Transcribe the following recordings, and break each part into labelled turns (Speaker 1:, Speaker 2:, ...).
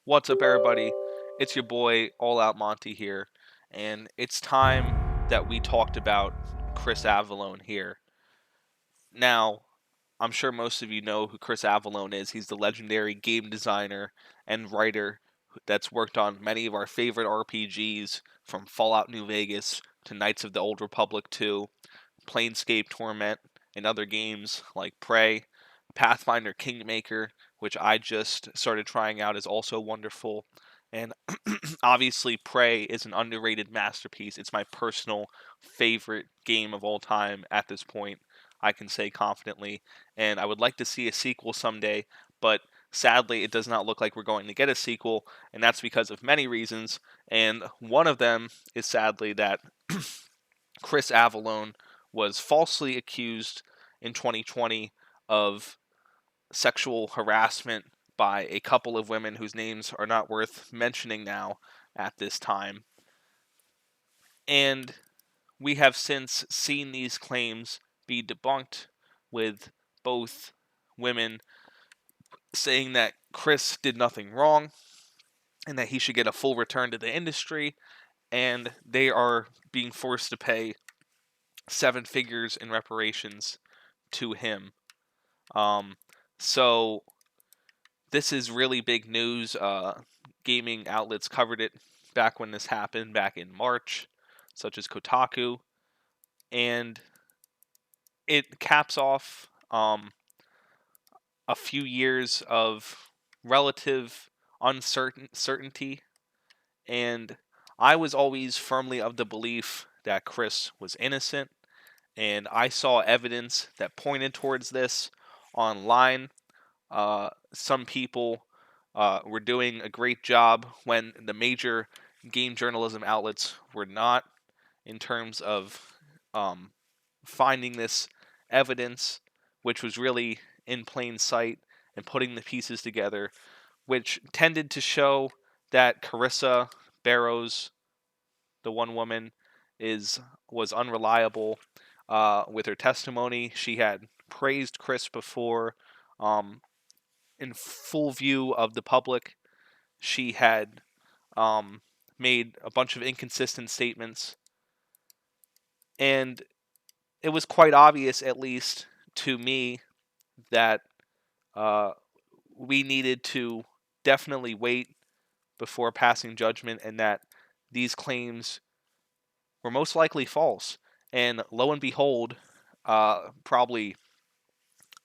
Speaker 1: What's up, everybody? It's your boy, All Out Monty here, and it's time that we talked about Chris Avellone here. Now, I'm sure most of you know who Chris Avellone is. He's the legendary game designer and writer that's worked on many of our favorite RPGs, from Fallout New Vegas to Knights of the Old Republic 2, Planescape Torment, and other games like Prey. Pathfinder Kingmaker, which I just started trying out, is also wonderful. And obviously, Prey is an underrated masterpiece. It's my personal favorite game of all time at this point, I can say confidently. And I would like to see a sequel someday, but sadly, it does not look like we're going to get a sequel, and that's because of many reasons. And one of them is sadly that Chris Avellone was falsely accused in 2020 of sexual harassment by a couple of women whose names are not worth mentioning now at this time. And we have since seen these claims be debunked, with both women saying that Chris did nothing wrong and that he should get a full return to the industry, and they are being forced to pay seven figures in reparations to him. Um, so this is really big news. Gaming outlets covered it back when this happened, back in March, such as Kotaku, and it caps off a few years of relative uncertainty. And I was always firmly of the belief that Chris was innocent, and I saw evidence that pointed towards this online. Some people were doing a great job when the major game journalism outlets were not, in terms of um, finding this evidence, which was really in plain sight, and putting the pieces together, which tended to show that Carissa Barrows, the one woman, is was unreliable with her testimony. She had praised Chris before, um, in full view of the public. She had um, made a bunch of inconsistent statements, and it was quite obvious, at least to me, that uh, we needed to definitely wait before passing judgment, and that these claims were most likely false. And lo and behold, probably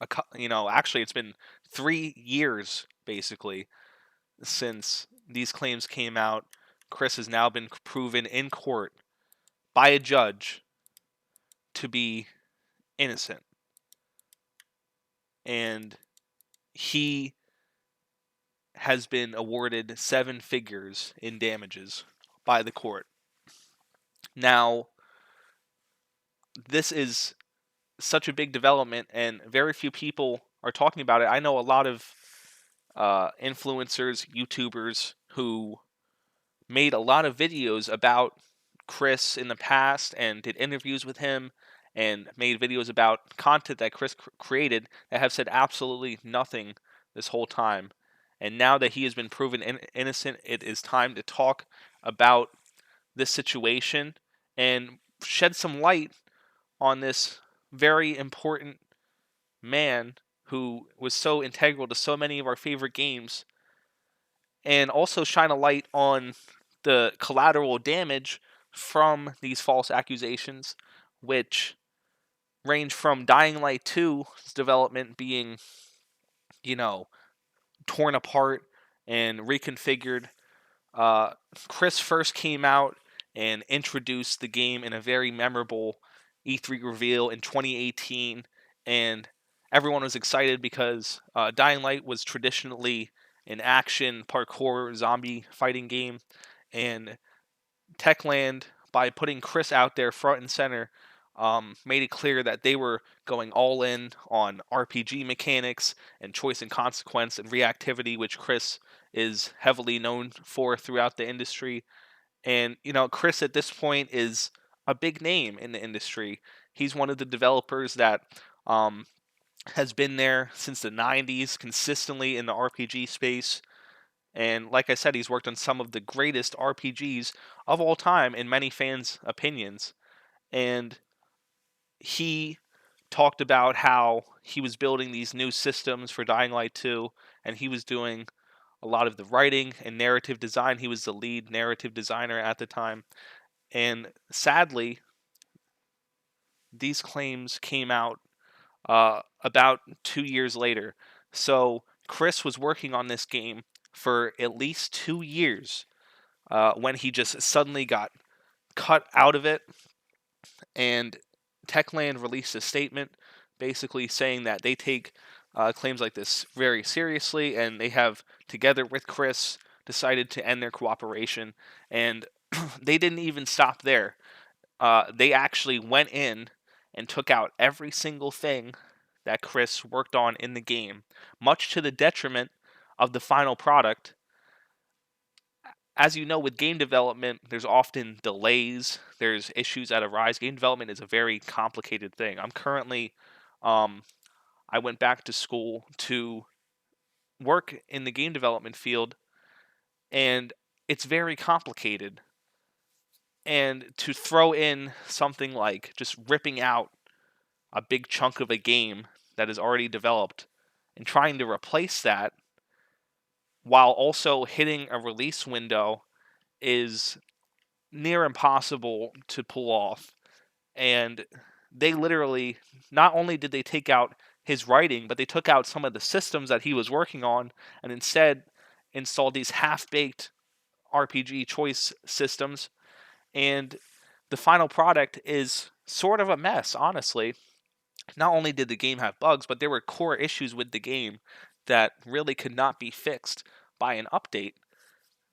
Speaker 1: actually it's been 3 years basically since these claims came out. Chris has now been proven in court by a judge to be innocent, and he has been awarded seven figures in damages by the court. Now, this is such a big development, and very few people are talking about it. I know a lot of influencers, YouTubers who made a lot of videos about Chris in the past and did interviews with him and made videos about content that Chris created that have said absolutely nothing this whole time. And now that he has been proven innocent, it is time to talk about this situation and shed some light on this very important man who was so integral to so many of our favorite games, and also shine a light on the collateral damage from these false accusations, which range from Dying Light 2's development being, you know, torn apart and reconfigured. Uh, Chris first came out and introduced the game in a very memorable E3 reveal in 2018, and everyone was excited because Dying Light was traditionally an action parkour zombie fighting game, and Techland, by putting Chris out there front and center, made it clear that they were going all in on RPG mechanics and choice and consequence and reactivity, which Chris is heavily known for throughout the industry. And, Chris at this point is a big name in the industry. He's one of the developers that um, has been there since the 90s, consistently in the RPG space, And like I said, he's worked on some of the greatest RPGs of all time in many fans' opinions. And he talked about how he was building these new systems for Dying Light 2, and he was doing a lot of the writing and narrative design. He was the lead narrative designer at the time. And sadly, these claims came out about 2 years later. So Chris was working on this game for at least 2 years when he just suddenly got cut out of it. And Techland released a statement basically saying that they take claims like this very seriously, and they have, together with Chris, decided to end their cooperation. And they didn't even stop there. They actually went in and took out every single thing that Chris worked on in the game, much to the detriment of the final product. As you know, with game development, there's often delays, there's issues that arise. Game development is a very complicated thing. I'm currently, um, I went back to school to work in the game development field, and it's very complicated. And to throw in something like just ripping out a big chunk of a game that is already developed and trying to replace that while also hitting a release window is near impossible to pull off. And they literally, not only did they take out his writing, but they took out some of the systems that he was working on and instead installed these half-baked RPG choice systems. And the final product is sort of a mess, honestly. Not only did the game have bugs, but there were core issues with the game that really could not be fixed by an update,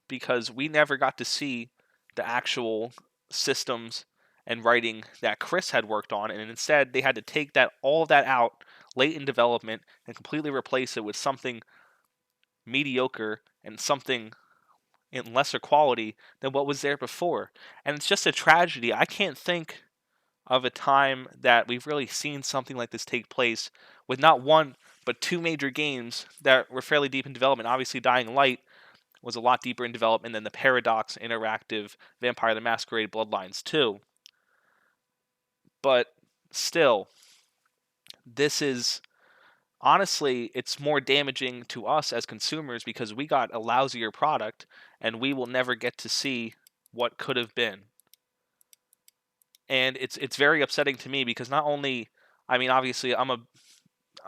Speaker 1: because we never got to see the actual systems and writing that Chris had worked on, and instead they had to take that all of that out late in development and completely replace it with something mediocre and something in lesser quality than what was there before. And it's just a tragedy. I can't think of a time that we've really seen something like this take place with not one but two major games that were fairly deep in development. Obviously, Dying Light was a lot deeper in development than the Paradox Interactive Vampire the Masquerade Bloodlines 2. But still, this is, honestly, it's more damaging to us as consumers because we got a lousier product and we will never get to see what could have been. And it's very upsetting to me because not only, I mean, obviously I'm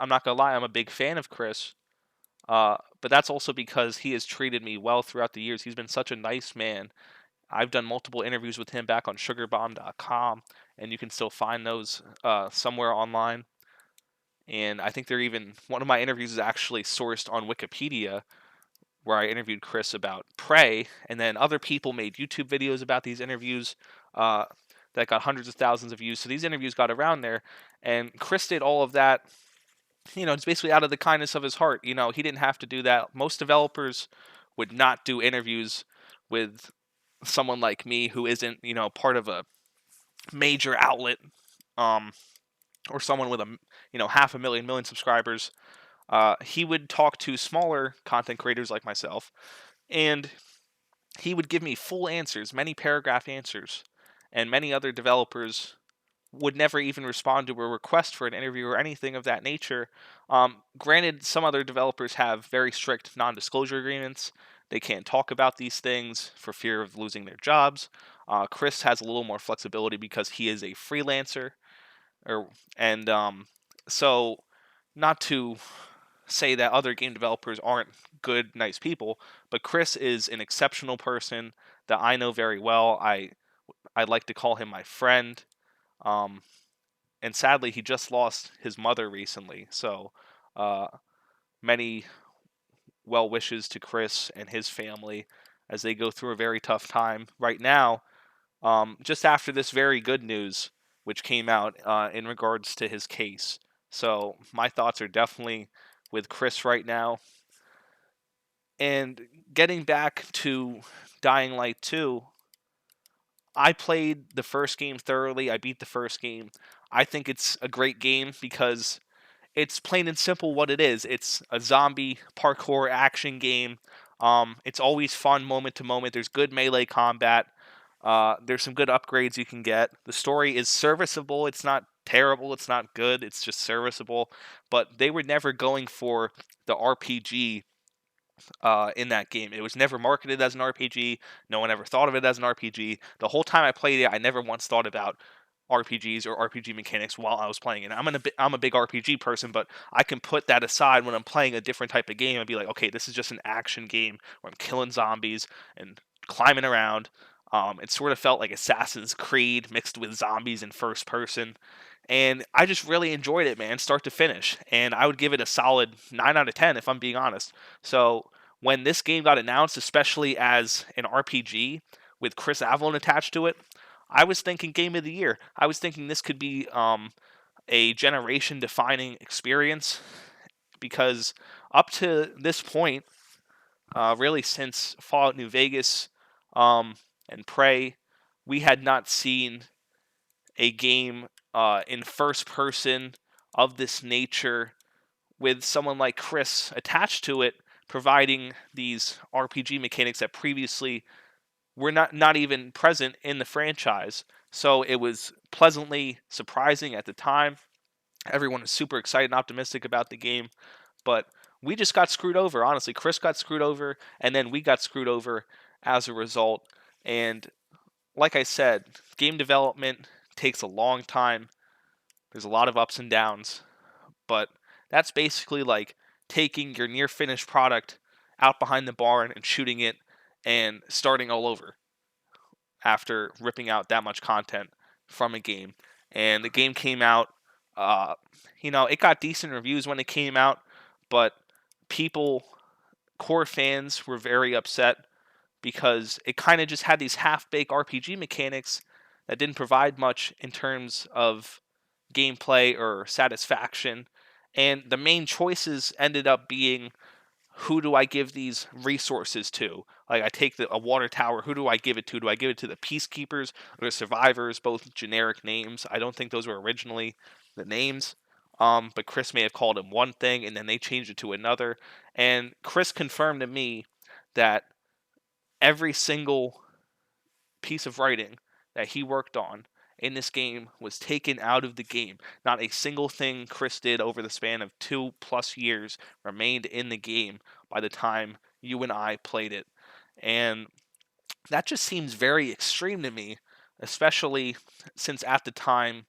Speaker 1: not gonna lie, I'm a big fan of Chris. But that's also because he has treated me well throughout the years. He's been such a nice man. I've done multiple interviews with him back on sugarbomb.com, and you can still find those somewhere online. And I think they're even, one of my interviews is actually sourced on Wikipedia, where I interviewed Chris about Prey, and then other people made YouTube videos about these interviews that got hundreds of thousands of views. So these interviews got around there, and Chris did all of that. It's basically out of the kindness of his heart. He didn't have to do that. Most developers would not do interviews with someone like me who isn't, part of a major outlet, um, or someone with half a million subscribers. He would talk to smaller content creators like myself, and he would give me full answers, many paragraph answers, and many other developers would never even respond to a request for an interview or anything of that nature. Granted, some other developers have very strict non-disclosure agreements. They can't talk about these things for fear of losing their jobs. Chris has a little more flexibility because he is a freelancer, and so not to say that other game developers aren't good, nice people, but Chris is an exceptional person that I know very well. I like to call him my friend. Um, and sadly, he just lost his mother recently. So, uh, many well wishes to Chris and his family as they go through a very tough time right now. Just after this very good news, which came out in regards to his case. So, my thoughts are definitely with Chris right now. And getting back to Dying Light 2, I played the first game thoroughly. I beat the first game. I think it's a great game because it's plain and simple what it is. It's a zombie parkour action game. It's always fun moment to moment. There's good melee combat. There's some good upgrades you can get. The story is serviceable. It's not terrible. It's not good. It's just serviceable. But they were never going for the RPG in that game. It was never marketed as an RPG. No one ever thought of it as an RPG. The whole time I played it, I never once thought about RPGs or RPG mechanics while I was playing it. I'm a big RPG person, but I can put that aside when I'm playing a different type of game and be like, okay, this is just an action game where I'm killing zombies and climbing around. It sort of felt like Assassin's Creed mixed with zombies in first person. And I just really enjoyed it, man, start to finish. And I would give it a solid 9 out of 10 if I'm being honest. So when this game got announced, especially as an RPG with Chris Avellone attached to it, I was thinking game of the year. I was thinking this could be a generation defining experience because up to this point, really since Fallout New Vegas um, and Prey, we had not seen a game in first person of this nature with someone like Chris attached to it, providing these RPG mechanics that previously were not even present in the franchise. So it was pleasantly surprising at the time. Everyone was super excited and optimistic about the game, but we just got screwed over. Honestly, Chris got screwed over, and then we got screwed over as a result. And like I said, game development takes a long time. There's a lot of ups and downs, but that's basically like taking your near finished product out behind the barn and shooting it and starting all over after ripping out that much content from a game. And the game came out, uh, it got decent reviews when it came out, but people, core fans, were very upset because it kind of just had these half baked RPG mechanics that didn't provide much in terms of gameplay or satisfaction. And the main choices ended up being, who do I give these resources to? Like, I take a water tower, who do I give it to? Do I give it to the peacekeepers or the survivors? Both generic names. I don't think those were originally the names. But Chris may have called them one thing and then they changed it to another. And Chris confirmed to me that every single piece of writing that he worked on in this game was taken out of the game. Not a single thing Chris did over the span of 2+ years remained in the game by the time you and I played it. And that just seems very extreme to me, especially since at the time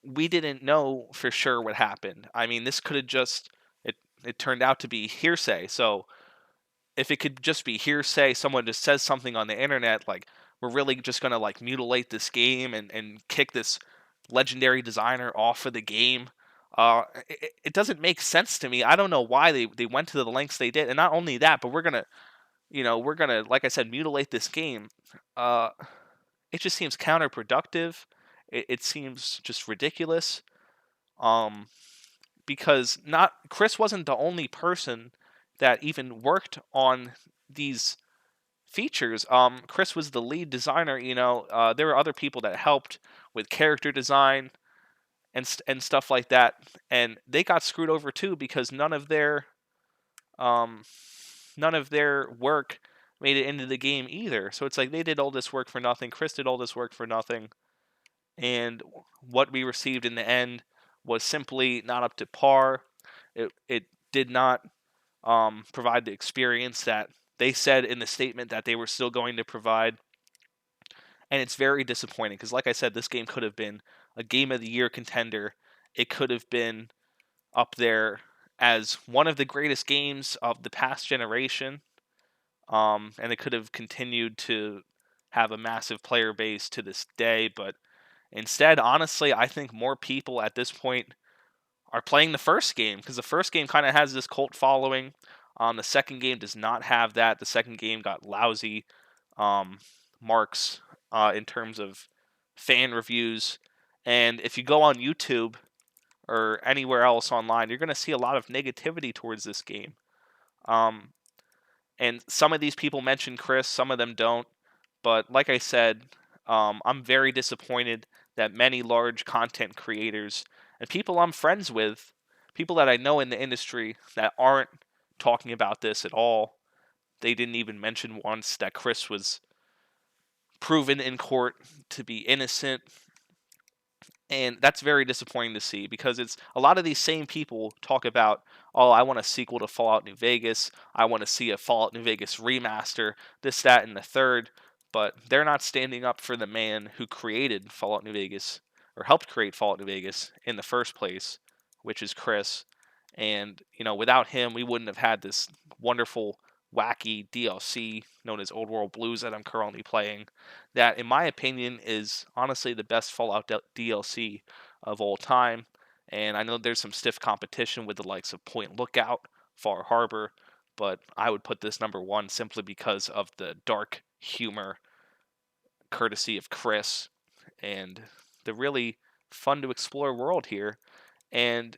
Speaker 1: we didn't know for sure what happened. I mean, this could have just it turned out to be hearsay. So if it could just be hearsay, someone just says something on the internet, like, we're really just gonna like mutilate this game and kick this legendary designer off of the game. It doesn't make sense to me. I don't know why they went to the lengths they did, and not only that, but we're gonna, like I said, mutilate this game. Uh, it just seems counterproductive. It seems just ridiculous. Um, because not Chris wasn't the only person that even worked on these features. Chris was the lead designer. There were other people that helped with character design and stuff like that, and they got screwed over too because um, none of their work made it into the game either. So it's like they did all this work for nothing. Chris did all this work for nothing, and what we received in the end was simply not up to par. It did not provide the experience that they said in the statement that they were still going to provide. And it's very disappointing because, like I said, this game could have been a game of the year contender. It could have been up there as one of the greatest games of the past generation. And it could have continued to have a massive player base to this day. But instead, honestly, I think more people at this point are playing the first game because the first game kind of has this cult following. The second game does not have that. The second game got lousy um, marks in terms of fan reviews. And if you go on YouTube or anywhere else online, you're going to see a lot of negativity towards this game. Um, and some of these people mention Chris, some of them don't. But like I said, I'm very disappointed that many large content creators and people I'm friends with, people that I know in the industry that aren't talking about this at all, They didn't even mention once that Chris was proven in court to be innocent. And that's very disappointing to see, because it's a lot of these same people talk about, oh, I want a sequel to Fallout New Vegas. I want to see a Fallout New Vegas remaster, this, that, and the third. But they're not standing up for the man who created Fallout New Vegas, or helped create Fallout New Vegas in the first place, which is Chris. And, without him, we wouldn't have had this wonderful, wacky DLC known as Old World Blues that I'm currently playing. That, in my opinion, is honestly the best Fallout DLC of all time. And I know there's some stiff competition with the likes of Point Lookout, Far Harbor, but I would put this number one simply because of the dark humor, courtesy of Chris, and the really fun to explore world here. And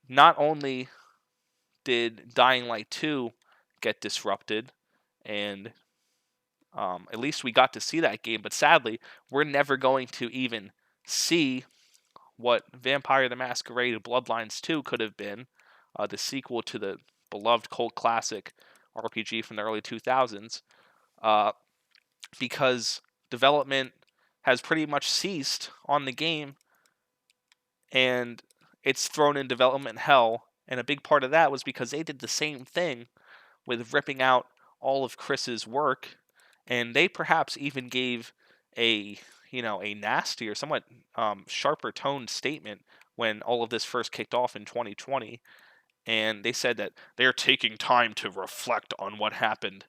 Speaker 1: not only did Dying Light 2 get disrupted, and at least we got to see that game, but sadly, we're never going to even see what Vampire the Masquerade Bloodlines 2 could have been, the sequel to the beloved cult classic RPG from the early 2000s, uh, because development has pretty much ceased on the game, and it's thrown in development hell. And a big part of that was because they did the same thing with ripping out all of Chris's work, and they perhaps even gave a a nasty or somewhat sharper toned statement when all of this first kicked off in 2020, and they said that they're taking time to reflect on what happened,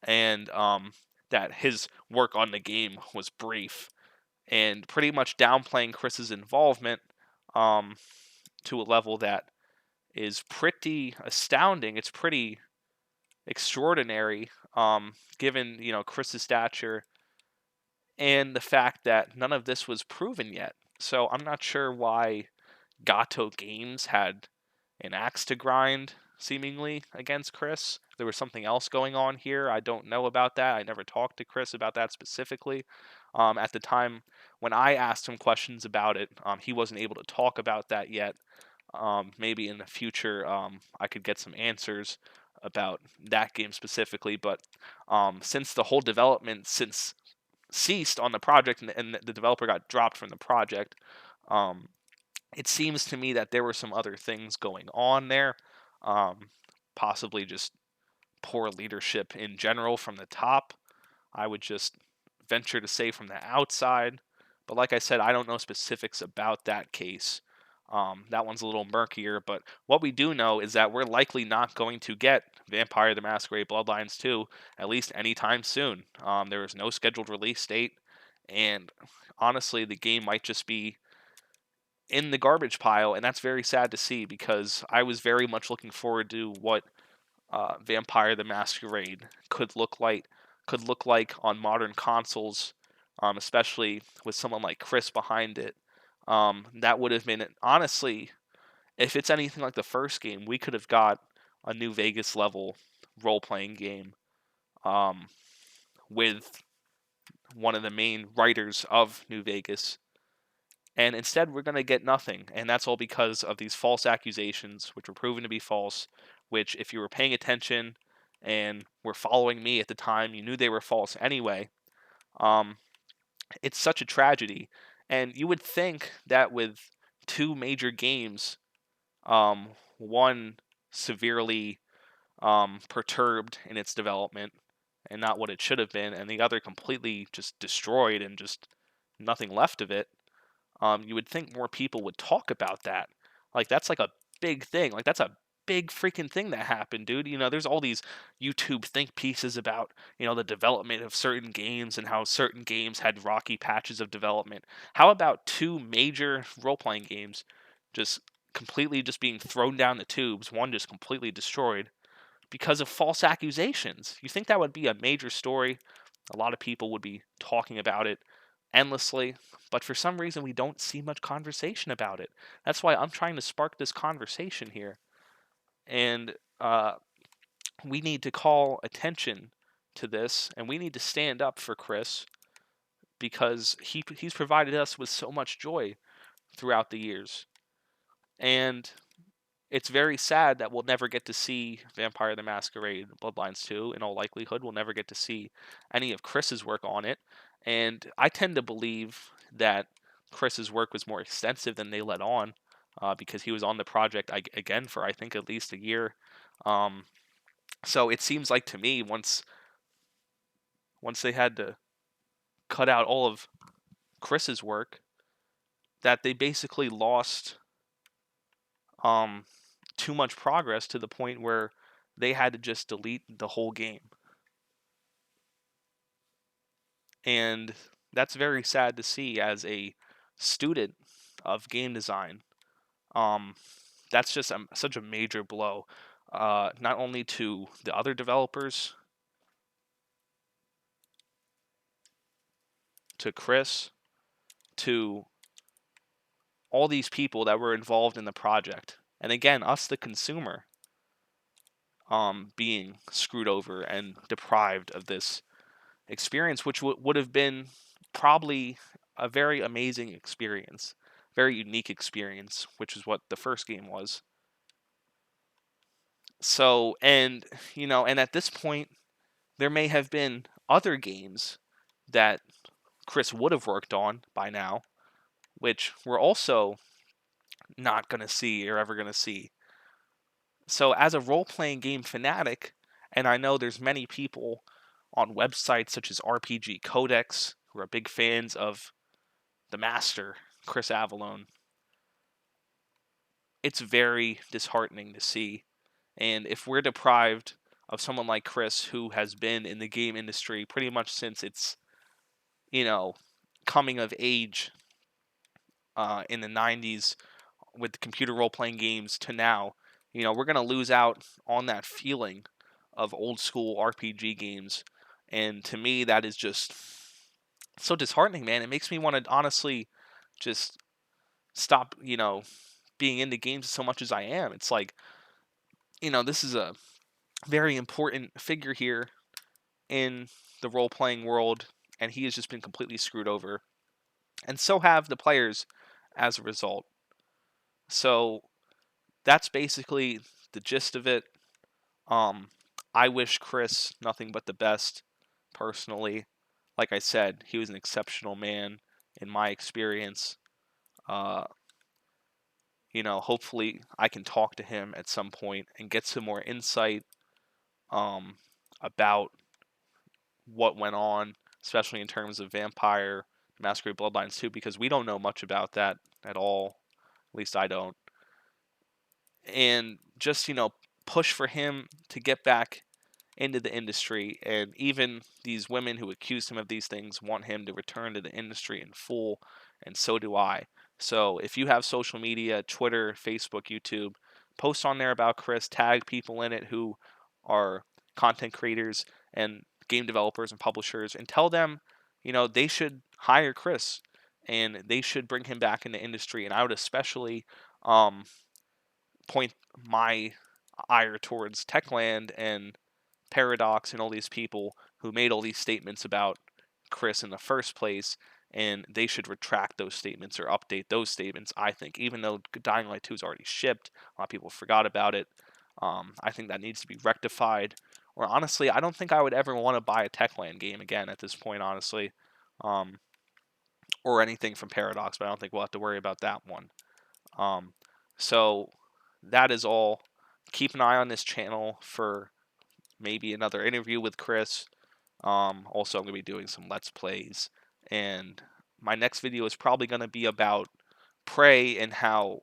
Speaker 1: and that his work on the game was brief, and pretty much downplaying Chris's involvement um, to a level that is pretty astounding. It's pretty extraordinary, given Chris's stature and the fact that none of this was proven yet. So I'm not sure why Gato Games had an axe to grind, seemingly, against Chris. There was something else going on here. I don't know about that. I never talked to Chris about that specifically. At the time when I asked him questions about it, he wasn't able to talk about that yet. Maybe in the future, I could get some answers about that game specifically. But since the whole development ceased on the project, and the developer got dropped from the project, um, it seems to me that there were some other things going on there. Um, Possibly just poor leadership in general from the top. I would just venture to say from the outside. But like I said, I don't know specifics about that case. That one's a little murkier, but what we do know is that we're likely not going to get Vampire the Masquerade Bloodlines 2, at least anytime soon. There is no scheduled release date, and honestly, the game might just be in the garbage pile, and that's very sad to see, because I was very much looking forward to what Vampire the Masquerade could look like on modern consoles, especially with someone like Chris behind it. That would have been, honestly, if it's anything like the first game, we could have got a New Vegas level role playing game, um, with one of the main writers of New Vegas. And instead, we're going to get nothing. And that's all because of these false accusations, which were proven to be false, which, if you were paying attention and were following me at the time, you knew they were false anyway. Um, it's such a tragedy. And you would think that with two major games, one severely perturbed in its development and not what it should have been, and the other completely just destroyed and just nothing left of it, you would think more people would talk about that. Like, that's like a big thing. Like, that's a big freaking thing that happened, dude. There's all these YouTube think pieces about, the development of certain games and how certain games had rocky patches of development. How about two major role-playing games just completely just being thrown down the tubes, one just completely destroyed because of false accusations? You think that would be a major story? A lot of people would be talking about it endlessly, but for some reason we don't see much conversation about it. That's why I'm trying to spark this conversation here. And we need to call attention to this, and we need to stand up for Chris, because he's provided us with so much joy throughout the years. And it's very sad that we'll never get to see Vampire the Masquerade Bloodlines 2. In all likelihood, we'll never get to see any of Chris's work on it. And I tend to believe that Chris's work was more extensive than they let on, because he was on the project again for, I think, at least a year. Um, so it seems like to me, once they had to cut out all of Chris's work, that they basically lost um, too much progress to the point where they had to just delete the whole game. And that's very sad to see as a student of game design. Um, that's just such a major blow, not only to the other developers, to Chris, to all these people that were involved in the project. And again, us, the consumer, being screwed over and deprived of this experience, which would have been probably a very amazing experience, very unique experience, which is what the first game was. So, and and at this point, there may have been other games that Chris would have worked on by now, which we're also not going to see or ever going to see. So, as a role playing game fanatic, and I know there's many people on websites such as RPG Codex who are big fans of the master, Chris Avellone, it's very disheartening to see. And if we're deprived of someone like Chris, who has been in the game industry pretty much since its, coming of age in the 90s with computer role playing games to now, we're going to lose out on that feeling of old school RPG games. And to me, that is just so disheartening, man. It makes me want to honestly just stop, being into games so much as I am. It's like, this is a very important figure here in the role playing world, and he has just been completely screwed over. And so have the players as a result. So that's basically the gist of it. Um, I wish Chris nothing but the best, personally. Like I said, he was an exceptional man in my experience. Uh, hopefully I can talk to him at some point and get some more insight um, about what went on, especially in terms of Vampire Masquerade Bloodlines 2, because we don't know much about that at all. At least I don't. And just, push for him to get back into the industry. And even these women who accused him of these things want him to return to the industry in full, and so do I. So if you have social media, Twitter, Facebook, YouTube, post on there about Chris, tag people in it who are content creators and game developers and publishers, and tell them, they should hire Chris and they should bring him back in the industry. And I would especially um, point my ire towards Techland and Paradox and all these people who made all these statements about Chris in the first place, and they should retract those statements or update those statements, I think. Even though Dying Light 2 is already shipped, a lot of people forgot about it. I think that needs to be rectified. Or honestly, I don't think I would ever want to buy a Techland game again at this point, honestly. Um, or anything from Paradox, but I don't think we'll have to worry about that one. So that is all. Keep an eye on this channel for maybe another interview with Chris. Also, I'm going to be doing some Let's Plays. And my next video is probably going to be about Prey and how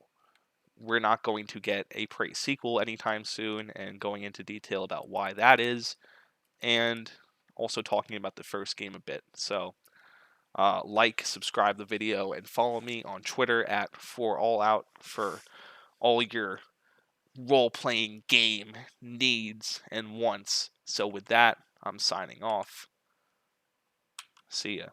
Speaker 1: we're not going to get a Prey sequel anytime soon, and going into detail about why that is, and also talking about the first game a bit. So, subscribe the video, and follow me on Twitter at @4allout for all your role-playing game needs and wants. So with that, I'm signing off. See ya.